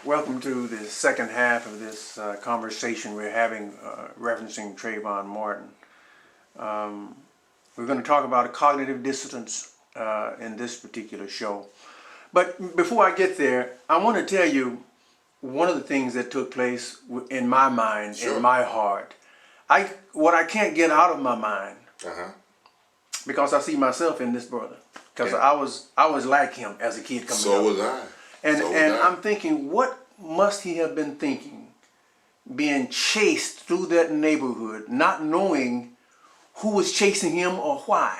Welcome to the second half of this conversation we're having referencing Travon Martin. We're going to talk about cognitive dissonance in this particular show. But before I get there, I want to tell you one of the things that took place in my mind, in my heart. What I can't get out of my mind, because I see myself in this brother. Because I was like him as a kid coming up. So was I. And I'm thinking, what must he have been thinking, being chased through that neighborhood, not knowing who was chasing him or why?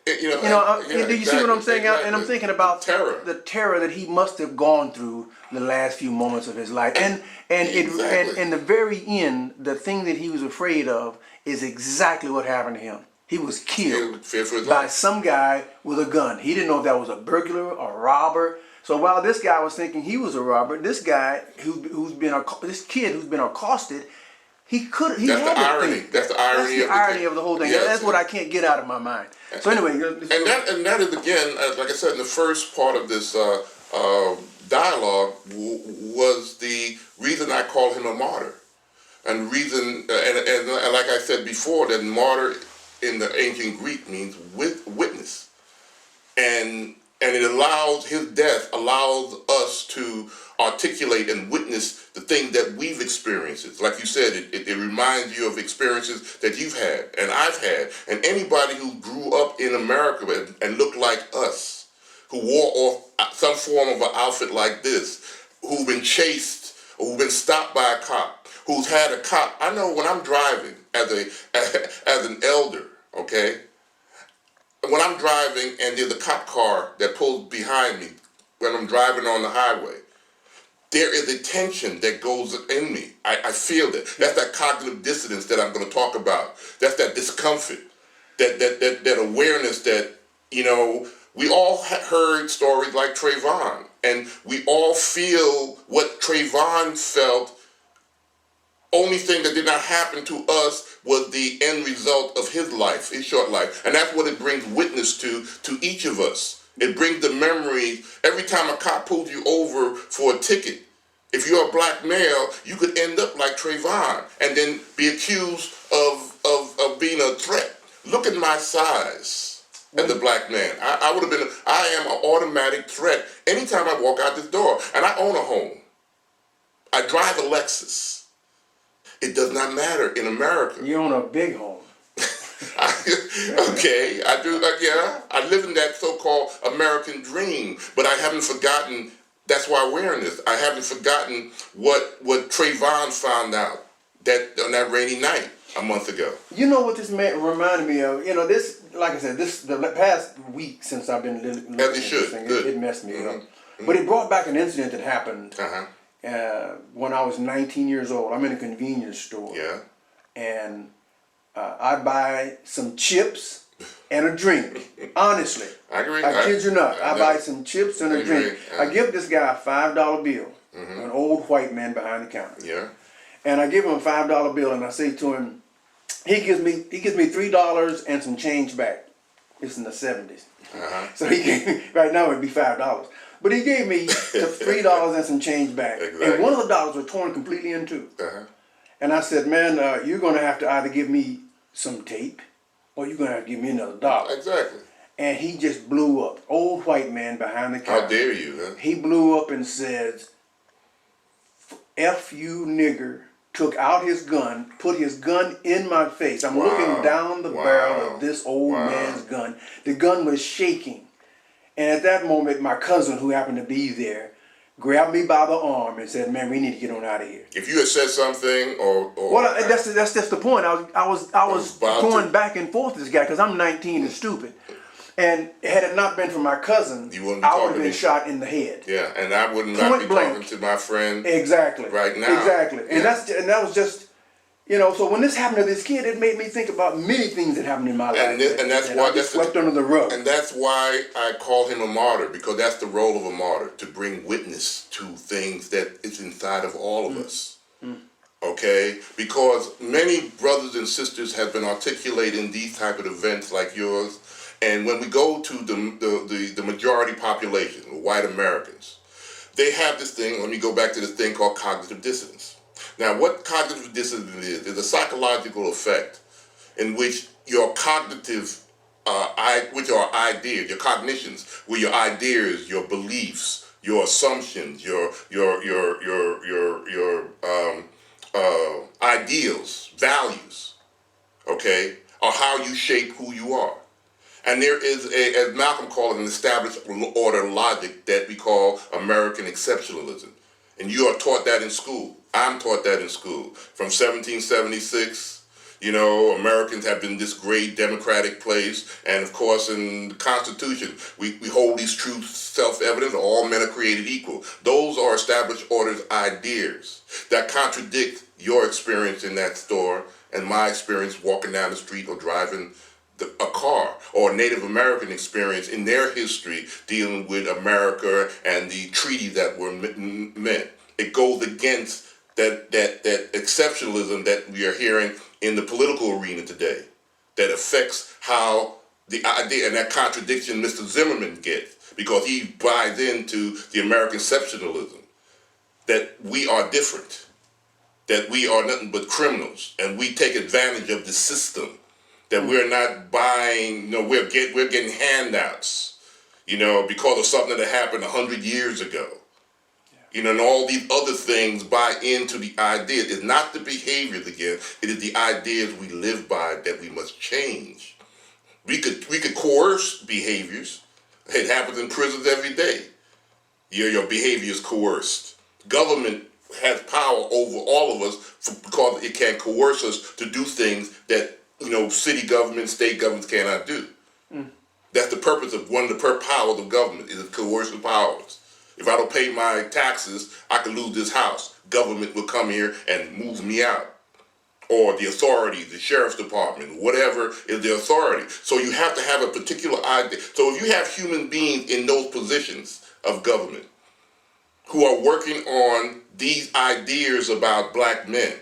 Do you see what I'm saying? Exactly. And I'm thinking about the terror that he must have gone through the last few moments of his life. And in the very end, the thing that he was afraid of is exactly what happened to him. He was killed by some guy with a gun. He didn't know if that was a burglar or a robber. So while this guy was thinking he was a robber, this guy this kid who's been accosted, he had to irony. think. That's the irony. That's the irony of the whole thing. Yes, that's what I can't get out of my mind. So anyway, and that is again, like I said in the first part of this dialogue, was the reason I call him a martyr, and reason, and like I said before, that martyr in the ancient Greek means witness, and his death allows us to articulate and witness the thing that we've experienced. Like you said, it reminds you of experiences that you've had and I've had, and anybody who grew up in America and looked like us, who wore some form of an outfit like this, who've been chased or who've been stopped by a cop, who's had a cop. I know when I'm driving as an elder, okay, when I'm driving and there's a cop car that pulls behind me when I'm driving on the highway, there is a tension that goes in me. I feel that. That's that cognitive dissonance that I'm going to talk about. That's that discomfort, that awareness that, we all heard stories like Travon, and we all feel what Travon felt. Only thing that did not happen to us was the end result of his life, his short life. And that's what it brings witness to each of us. It brings the memory. Every time a cop pulls you over for a ticket, if you're a black male, you could end up like Travon and then be accused of being a threat. Look at my size as a black man. I am an automatic threat anytime I walk out this door. And I own a home. I drive a Lexus. It does not matter in America. You own a big home. Okay, I do. I live in that so-called American dream, but I haven't forgotten. That's why I'm wearing this. I haven't forgotten what Travon found out on that rainy night a month ago. You know what this reminded me of? This, like I said, the past week since I've been looking at this thing, it messed me up. But it brought back an incident that happened. When I was 19 years old. I'm in a convenience store. Yeah. And I buy some chips and a drink. Honestly. I agree. I kid you not. I buy some chips and a drink. I give this guy a $5 bill. An old white man behind the counter. Yeah. And I give him a $5 bill and I say to him, he gives me $3 and some change back. It's in the 70s. So he gave me, right now it'd be $5. But he gave me $3 and some change back. Exactly. And one of the dollars was torn completely in two. And I said, man, you're going to have to either give me some tape or you're going to have to give me another $1. Exactly. And he just blew up. Old white man behind the counter. How dare you, huh? He blew up and says, F you nigger, took out his gun, put his gun in my face. I'm looking down the barrel of this old man's gun. The gun was shaking. And at that moment, my cousin, who happened to be there, grabbed me by the arm and said, "Man, we need to get on out of here." If you had said something, that's just the point. I was going back and forth with this guy because I'm 19 and stupid. And had it not been for my cousin, I would have been shot in the head. Yeah, and I would not be talking to my friend. Exactly. Right now. Exactly. And that was just. So when this happened to this kid, it made me think about many things that happened in my life. And that's why I swept under the rug. And that's why I call him a martyr, because that's the role of a martyr, to bring witness to things that is inside of all of us. Okay? Because many brothers and sisters have been articulating these type of events like yours, and when we go to the majority population, white Americans, they have this thing, let me go back to this thing called cognitive dissonance. Now, what cognitive dissonance is a psychological effect in which your cognitive, which are ideas, your cognitions, where your ideas, your beliefs, your assumptions, your ideals, values, okay, are how you shape who you are. And there is, as Malcolm called it, an established order logic that we call American exceptionalism. And you are taught that in school. I'm taught that in school. From 1776, Americans have been this great democratic place. And of course, in the Constitution, we hold these truths self-evident, all men are created equal. Those are established orders ideas that contradict your experience in that store and my experience walking down the street or driving a car, or Native American experience in their history dealing with America and the treaty that were meant. It goes against that exceptionalism that we are hearing in the political arena today, that affects how the idea, and that contradiction Mr. Zimmerman gets, because he buys into the American exceptionalism, that we are different, that we are nothing but criminals, and we take advantage of the system, that we're not buying, we're getting handouts, because of something that happened 100 years ago. And all these other things buy into the idea. It's not the behaviors again, it is the ideas we live by that we must change. We could coerce behaviors. It happens in prisons every day. Your behavior is coerced. Government has power over all of us because it can coerce us to do things that city governments, state governments cannot do. That's the purpose of one of the powers of government, is coercive powers. If I don't pay my taxes, I can lose this house. Government will come here and move me out. Or the authority, the sheriff's department, whatever is the authority. So you have to have a particular idea. So if you have human beings in those positions of government who are working on these ideas about black men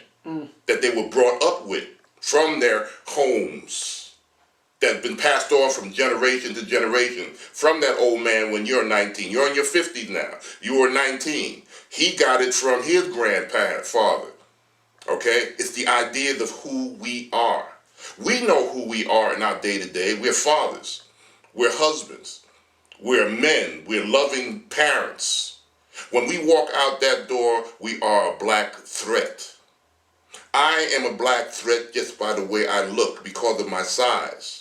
that they were brought up with, from their homes, that have been passed on from generation to generation, from that old man when you're 19. You're in your 50s now. You were 19. He got it from his grandfather. Okay? It's the ideas of who we are. We know who we are in our day-to-day. We're fathers. We're husbands. We're men. We're loving parents. When we walk out that door, we are a black threat. I am a black threat just by the way I look, because of my size.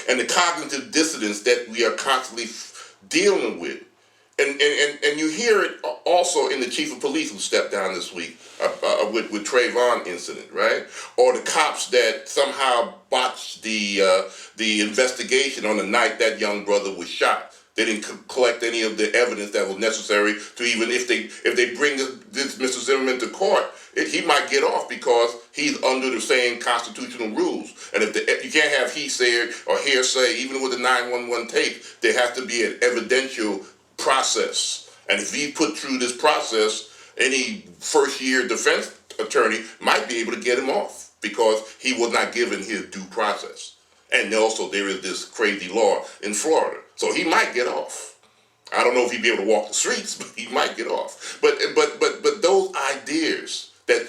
And the cognitive dissonance that we are constantly dealing with. And you hear it also in the chief of police who stepped down this week with Travon incident, right? Or the cops that somehow botched the investigation on the night that young brother was shot. They didn't collect any of the evidence that was necessary to even, if they bring this Mr. Zimmerman to court, he might get off because he's under the same constitutional rules. And if you can't have he said or hearsay, even with the 911 tape, there has to be an evidential process. And if he put through this process, any first-year defense attorney might be able to get him off because he was not given his due process. And also there is this crazy law in Florida. So he might get off. I don't know if he'd be able to walk the streets, but he might get off. But those ideas that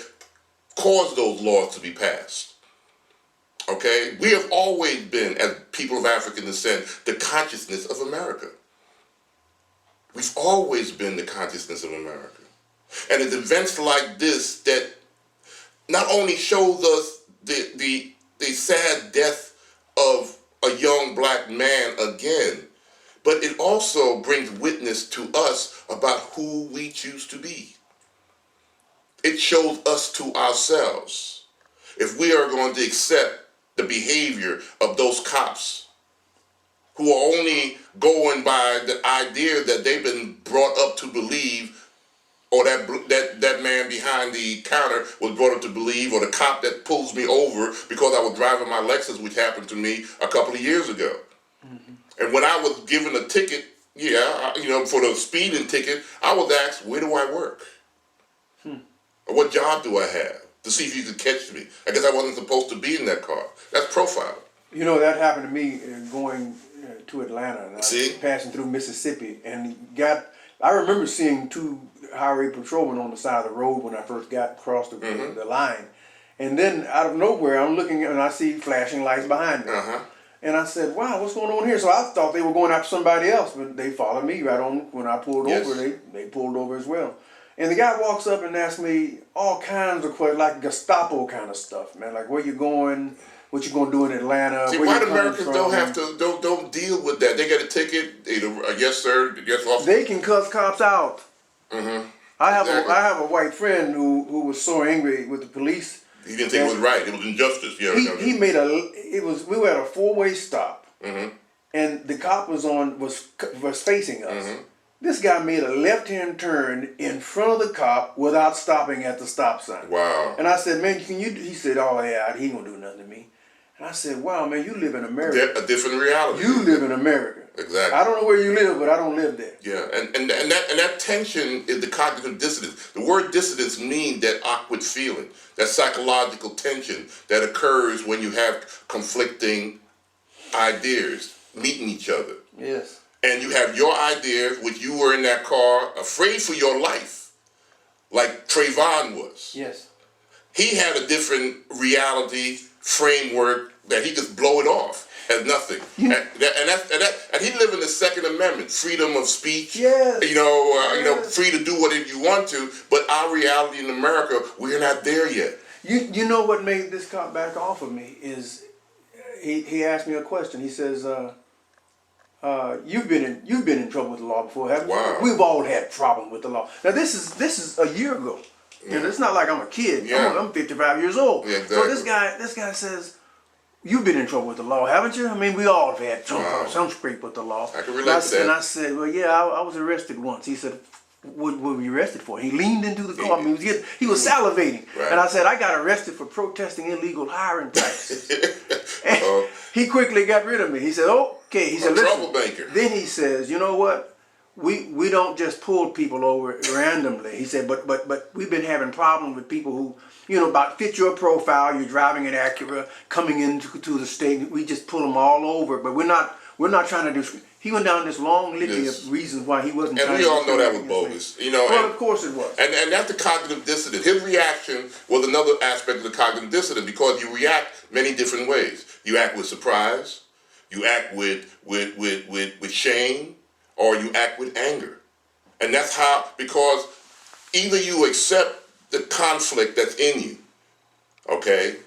cause those laws to be passed, okay? We have always been, as people of African descent, the consciousness of America. We've always been the consciousness of America. And it's events like this that not only shows us the sad death of a young black man again, but it also brings witness to us about who we choose to be. It shows us to ourselves. If we are going to accept the behavior of those cops who are only going by the idea that they've been brought up to believe, or that man behind the counter was brought up to believe, or the cop that pulls me over because I was driving my Lexus, which happened to me a couple of years ago. Mm-hmm. And when I was given a ticket, for the speeding ticket, I was asked, where do I work? Or what job do I have? To see if you could catch me. I guess I wasn't supposed to be in that car. That's profiling. That happened to me going to Atlanta. And I was passing through Mississippi and got I remember seeing 2 highway patrolmen on the side of the road when I first got across the line. And then out of nowhere, I'm looking and I see flashing lights behind me. And I said, wow, what's going on here? So I thought they were going after somebody else, but they followed me right on. When I pulled over, they pulled over as well. And the guy walks up and asks me all kinds of questions, like Gestapo kind of stuff, man. Like, where you going? What you gonna do in Atlanta? See, white Americans don't have to don't deal with that. They get a ticket, either yes sir, yes officer. They can cuss cops out. I have a white friend who was so angry with the police. He didn't think it was right. It was injustice. Yeah. He made we were at a 4-way stop, and the cop was facing us. This guy made a left-hand turn in front of the cop without stopping at the stop sign. Wow. And I said, man, can you? He said, oh yeah, he ain't gonna do nothing to me. And I said, wow, man, you live in America. A different reality. You live in America. Exactly. I don't know where you live, but I don't live there. Yeah, and that tension is the cognitive dissonance. The word dissonance means that awkward feeling, that psychological tension that occurs when you have conflicting ideas meeting each other. Yes. And you have your ideas, which you were in that car afraid for your life, like Travon was. Yes. He had a different reality framework that he could blow it off as nothing. And he lived in the Second Amendment, freedom of speech. Yes. Free to do whatever you want to. But our reality in America, we're not there yet. You know what made this cop back off of me is he asked me a question. He says, "You've been in trouble with the law before, haven't you?" We've all had problems with the law. Now this is a year ago. You know, it's not like I'm a kid. Yeah. I'm 55 years old. Yeah, exactly. So this guy says, "You've been in trouble with the law, haven't you?" I mean, we all have had some scrape with the law. I can relate to that. And I said, "Well, yeah, I was arrested once." He said, "What were you arrested for?" He leaned into the car. I mean, he was salivating. Right. And I said, "I got arrested for protesting illegal hiring practices." And he quickly got rid of me. He said, "Okay." He said, "Listen." Troublemaker. Then he says, "You know what? We don't just pull people over randomly." He said, but we've been having problems with people who, about fit your profile. You're driving an Acura, coming into the state. We just pull them all over, but we're not trying to do." He went down this long litany of reasons why he wasn't. And we all know that was bogus, Well, of course it was. And that's the cognitive dissonance. His reaction was another aspect of the cognitive dissonance because you react many different ways. You act with surprise, you act with shame, or you act with anger. And that's how, because either you accept the conflict that's in you, okay,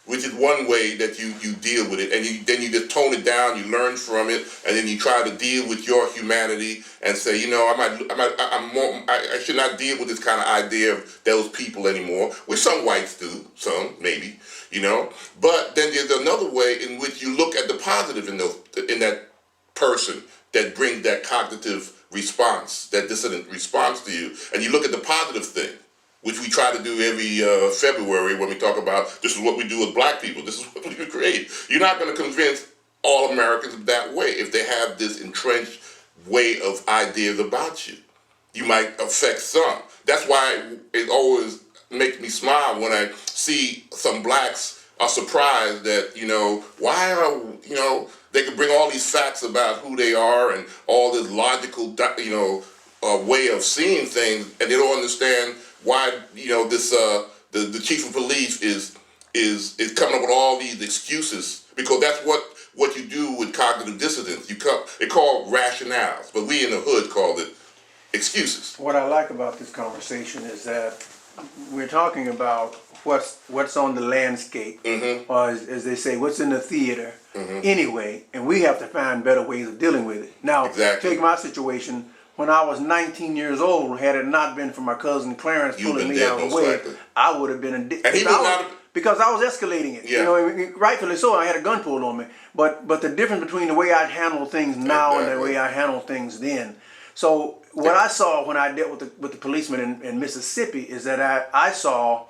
which is one way that you deal with it, and then you just tone it down, you learn from it, and then you try to deal with your humanity and say, I should not deal with this kind of idea of those people anymore, which some whites do, some maybe, But then there's another way in which you look at the positive in that person that brings that cognitive response, that dissonant response to you, and you look at the positive thing, which we try to do every February when we talk about this is what we do with black people, this is what we create. You're not going to convince all Americans that way if they have this entrenched way of ideas about you. You might affect some. That's why it always makes me smile when I see some blacks are surprised that, why are, they can bring all these facts about who they are and all this logical, way of seeing things, and they don't understand why the chief of police is coming up with all these excuses, because that's what you do with cognitive dissonance. It's called rationales, but we in the hood called it excuses. What I like about this conversation is that we're talking about what's on the landscape, or as they say, what's in the theater anyway, and we have to find better ways of dealing with it. Now, take my situation. When I was 19 years old, had it not been for my cousin Clarence pulling me out of the way, I would have been a dick. Because I was escalating it. Yeah. Rightfully so. I had a gun pulled on me. But the difference between the way I handle things now and the way I handle things then. So what I saw when I dealt with the policeman in Mississippi is that I saw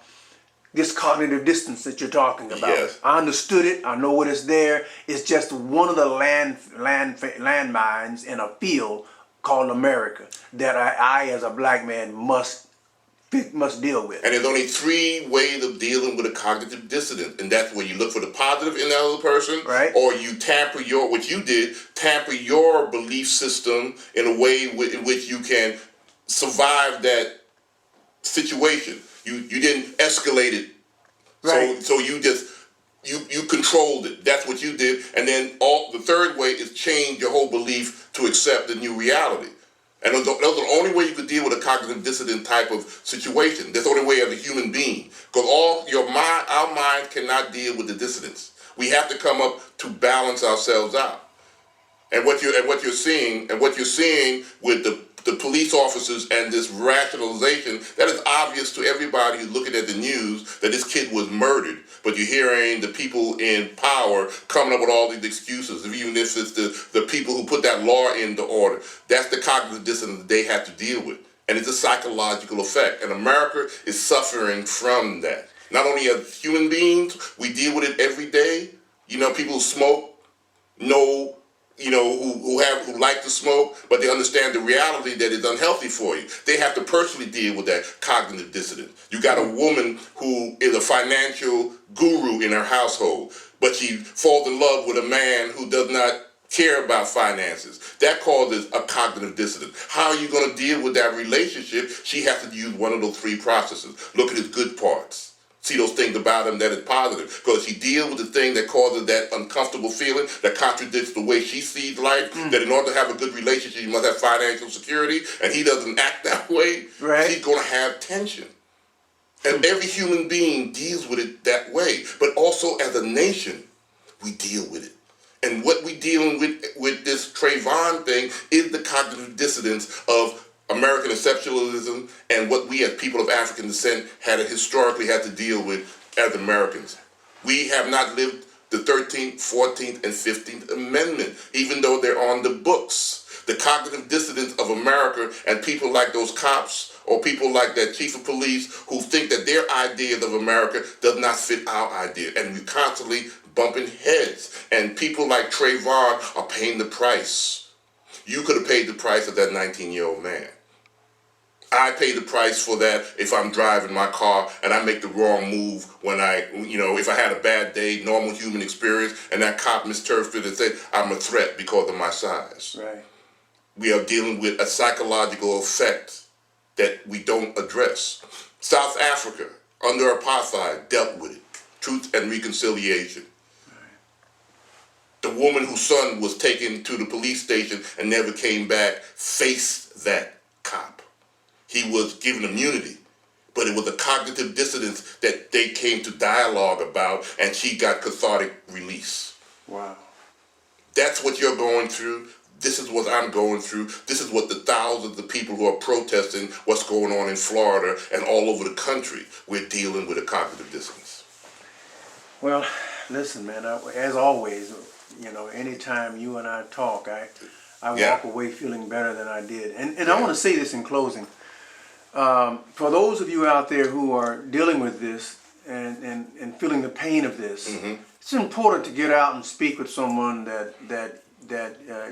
this cognitive distance that you're talking about. Yes. I understood it. I know what is there. It's just one of the landmines in a field called America that I as a black man must must deal with. And there's only 3 ways of dealing with a cognitive dissonance, and that's where you look for the positive in that other person, right? Or you tamper what you did, tamper your belief system in a way in which you can survive that situation. You didn't escalate it, right? So you just you controlled it. That's what you did, and then the third way is change your whole belief to accept the new reality. And those are the only way you could deal with a cognitive dissonant type of situation. That's the only way as a human being. Because our minds cannot deal with the dissonance. We have to come up to balance ourselves out. And what you're seeing with the police officers and this rationalization, that is obvious to everybody who's looking at the news that this kid was murdered. But you're hearing the people in power coming up with all these excuses, even if it's the people who put that law into order. That's the cognitive dissonance that they have to deal with. And it's a psychological effect. And America is suffering from that. Not only as human beings, we deal with it every day. People who smoke know, who like to smoke, but they understand the reality that it's unhealthy for you. They have to personally deal with that cognitive dissonance. You got a woman who is a financial guru in her household, but she falls in love with a man who does not care about finances. That causes a cognitive dissonance. How are you going to deal with that relationship? She has to use one of those 3 processes. Look at his good parts. See those things about him that is positive. Because she deals with the thing that causes that uncomfortable feeling, that contradicts the way she sees life, that in order to have a good relationship, you must have financial security, and he doesn't act that way, right. She's going to have tension. And every human being deals with it that way. But also as a nation, we deal with it. And what we dealing with this Travon thing is the cognitive dissonance of American exceptionalism and what we as people of African descent historically had to deal with as Americans. We have not lived the 13th, 14th, and 15th Amendment, even though they're on the books. The cognitive dissonance of America and people like those cops or people like that chief of police who think that their ideas of America does not fit our idea. And we're constantly bumping heads. And people like Travon are paying the price. You could have paid the price of that 19-year-old man. I pay the price for that if I'm driving my car and I make the wrong move when if I had a bad day, normal human experience, and that cop misinterpreted and said, I'm a threat because of my size. Right. We are dealing with a psychological effect that we don't address. South Africa, under apartheid, dealt with it. Truth and reconciliation. The woman whose son was taken to the police station and never came back faced that cop. He was given immunity, but it was a cognitive dissonance that they came to dialogue about, and she got cathartic release. Wow. That's what you're going through. This is what I'm going through. This is what the thousands of people who are protesting what's going on in Florida and all over the country, we're dealing with a cognitive dissonance. Well, listen, man, as always, anytime you and I talk, I walk away feeling better than I did. And I want to say this in closing. For those of you out there who are dealing with this and feeling the pain of this, it's important to get out and speak with someone that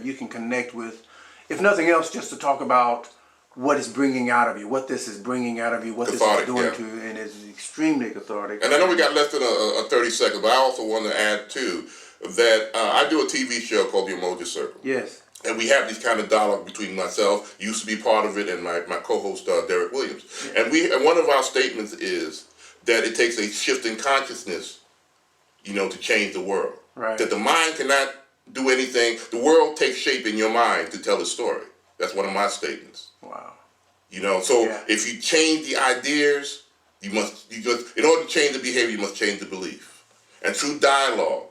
you can connect with. If nothing else, just to talk about what it's bringing out of you, what this is bringing out of you, what cathartic, this is doing to you, and it's extremely cathartic. And I know we got less than a 30 seconds, but I also want to add, too, that I do a TV show called The Emoji Circle. Yes. And we have these kind of dialogue between myself, used to be part of it, and my co-host, Derek Williams. Yeah. And one of our statements is that it takes a shift in consciousness, to change the world. Right. That the mind cannot do anything. The world takes shape in your mind to tell a story. That's one of my statements. Wow. If you change the ideas, in order to change the behavior, you must change the belief. And through dialogue,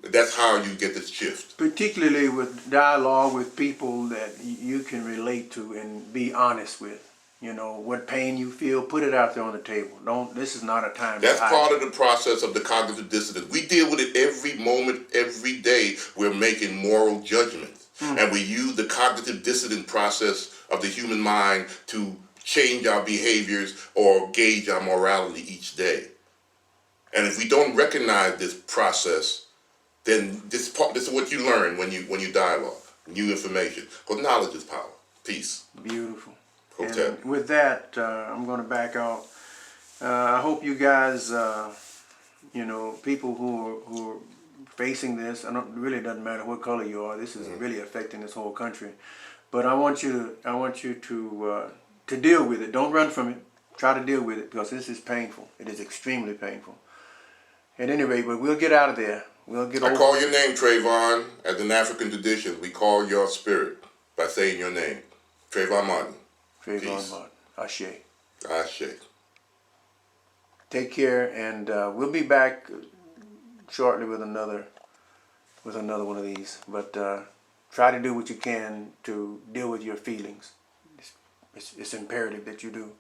that's how you get this shift. Particularly with dialogue with people that you can relate to and be honest with. What pain you feel, put it out there on the table. This is not a time That's to hide. part of the process of the cognitive dissonance. We deal with it every moment, every day. We're making moral judgments. And we use the cognitive dissonance process of the human mind to change our behaviors or gauge our morality each day. And if we don't recognize this process, then this is what you learn when you dialogue, new information. Because knowledge is power. Peace. Beautiful. Hotel. And with that, I'm going to back out. I hope you guys, people who are facing this, it really doesn't matter what color you are. This is really affecting this whole country. But I want you to deal with it. Don't run from it. Try to deal with it because this is painful. It is extremely painful. At any rate, but we'll get out of there. We'll get over. I call your name, Travon. As an African tradition, we call your spirit by saying your name. Travon Martin. Travon Martin. Ashe. Ashe. Take care, and we'll be back shortly with another one of these. But try to do what you can to deal with your feelings. It's imperative that you do.